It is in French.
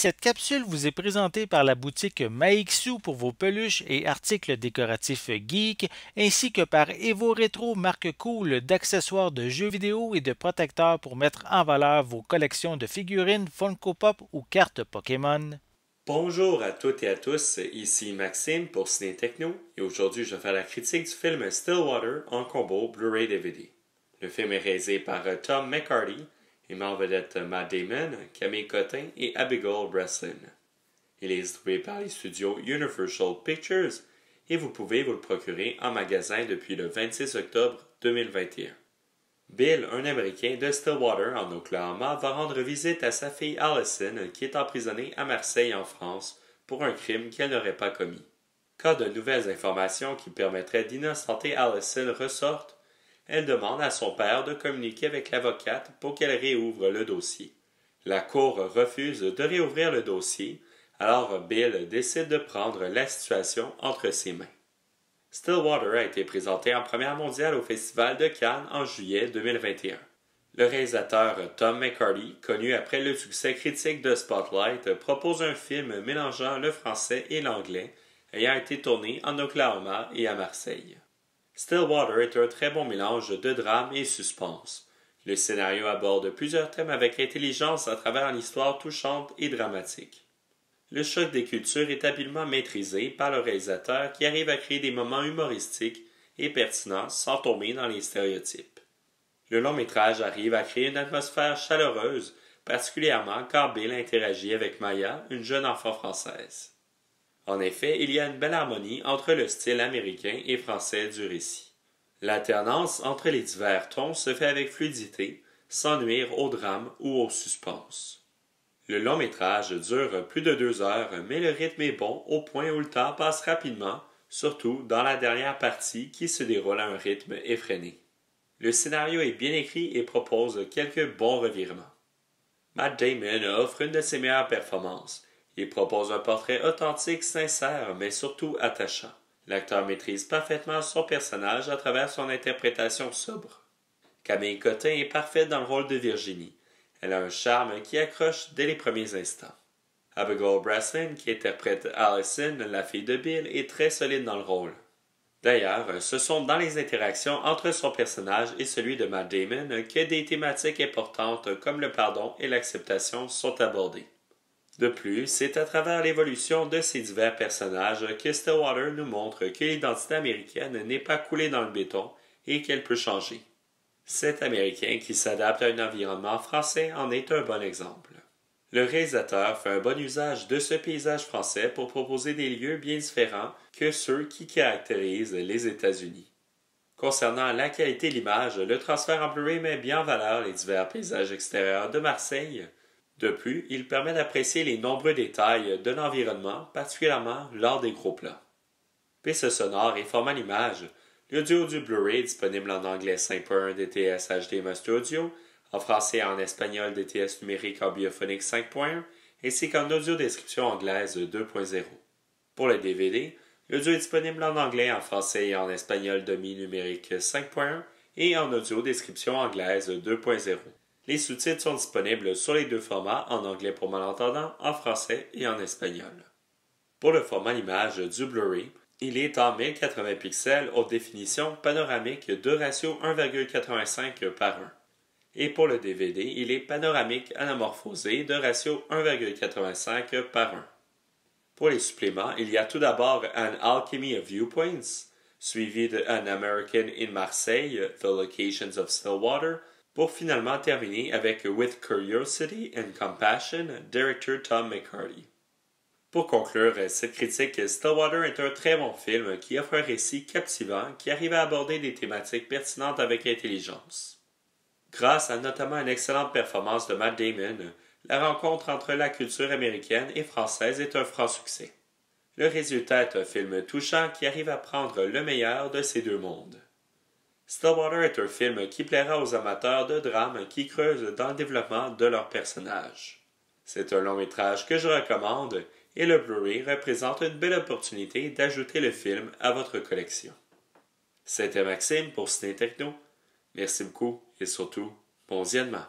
Cette capsule vous est présentée par la boutique Maixu pour vos peluches et articles décoratifs geek, ainsi que par Evo Retro, marque cool d'accessoires de jeux vidéo et de protecteurs pour mettre en valeur vos collections de figurines Funko Pop ou cartes Pokémon. Bonjour à toutes et à tous, ici Maxime pour Ciné Techno et aujourd'hui je vais faire la critique du film Stillwater en combo Blu-ray DVD. Le film est réalisé par Tom McCarty et met en vedette Matt Damon, Camille Cotin et Abigail Breslin. Il est distribué par les studios Universal Pictures et vous pouvez vous le procurer en magasin depuis le 26 octobre 2021. Bill, un Américain de Stillwater en Oklahoma, va rendre visite à sa fille Allison qui est emprisonnée à Marseille en France pour un crime qu'elle n'aurait pas commis. Quand de nouvelles informations qui permettraient d'innocenter Allison ressortent, elle demande à son père de communiquer avec l'avocate pour qu'elle réouvre le dossier. La cour refuse de réouvrir le dossier, alors Bill décide de prendre la situation entre ses mains. Stillwater a été présenté en première mondiale au Festival de Cannes en juillet 2021. Le réalisateur Tom McCarty, connu après le succès critique de Spotlight, propose un film mélangeant le français et l'anglais, ayant été tourné en Oklahoma et à Marseille. Stillwater est un très bon mélange de drame et suspense. Le scénario aborde plusieurs thèmes avec intelligence à travers une histoire touchante et dramatique. Le choc des cultures est habilement maîtrisé par le réalisateur qui arrive à créer des moments humoristiques et pertinents sans tomber dans les stéréotypes. Le long métrage arrive à créer une atmosphère chaleureuse, particulièrement quand Bill interagit avec Maya, une jeune enfant française. En effet, il y a une belle harmonie entre le style américain et français du récit. L'alternance entre les divers tons se fait avec fluidité, sans nuire au drame ou au suspense. Le long métrage dure plus de 2 heures, mais le rythme est bon au point où le temps passe rapidement, surtout dans la dernière partie qui se déroule à un rythme effréné. Le scénario est bien écrit et propose quelques bons revirements. Matt Damon offre une de ses meilleures performances. Il propose un portrait authentique, sincère, mais surtout attachant. L'acteur maîtrise parfaitement son personnage à travers son interprétation sobre. Camille Cotin est parfaite dans le rôle de Virginie. Elle a un charme qui accroche dès les premiers instants. Abigail Breslin, qui interprète Allison, la fille de Bill, est très solide dans le rôle. D'ailleurs, ce sont dans les interactions entre son personnage et celui de Matt Damon que des thématiques importantes comme le pardon et l'acceptation sont abordées. De plus, c'est à travers l'évolution de ces divers personnages que Stillwater nous montre que l'identité américaine n'est pas coulée dans le béton et qu'elle peut changer. Cet Américain qui s'adapte à un environnement français en est un bon exemple. Le réalisateur fait un bon usage de ce paysage français pour proposer des lieux bien différents que ceux qui caractérisent les États-Unis. Concernant la qualité de l'image, le transfert en Blu-ray met bien en valeur les divers paysages extérieurs de Marseille. De plus, il permet d'apprécier les nombreux détails de l'environnement, particulièrement lors des gros plans. Piste sonore et format d'image. L'audio du Blu-ray est disponible en anglais 5.1 DTS HD Master Audio, en français et en espagnol DTS numérique en biophonique 5.1, ainsi qu'en audio description anglaise 2.0. Pour le DVD, l'audio est disponible en anglais, en français et en espagnol demi numérique 5.1 et en audio description anglaise 2.0. Les sous-titres sont disponibles sur les deux formats, en anglais pour malentendants, en français et en espagnol. Pour le format d'image du Blu-ray, il est en 1080 pixels haute définition panoramique de ratio 1,85 par 1. Et pour le DVD, il est panoramique anamorphosé de ratio 1,85 par 1. Pour les suppléments, il y a tout d'abord An Alchemy of Viewpoints, suivi de An American in Marseille, The Locations of Stillwater, pour finalement terminer avec With Curiosity and Compassion, directeur Tom McCarty. Pour conclure cette critique, Stillwater est un très bon film qui offre un récit captivant qui arrive à aborder des thématiques pertinentes avec intelligence. Grâce à notamment une excellente performance de Matt Damon, la rencontre entre la culture américaine et française est un franc succès. Le résultat est un film touchant qui arrive à prendre le meilleur de ces deux mondes. Stillwater est un film qui plaira aux amateurs de drame qui creusent dans le développement de leurs personnages. C'est un long métrage que je recommande et le Blu-ray représente une belle opportunité d'ajouter le film à votre collection. C'était Maxime pour Ciné Techno. Merci beaucoup et surtout, bon visionnement.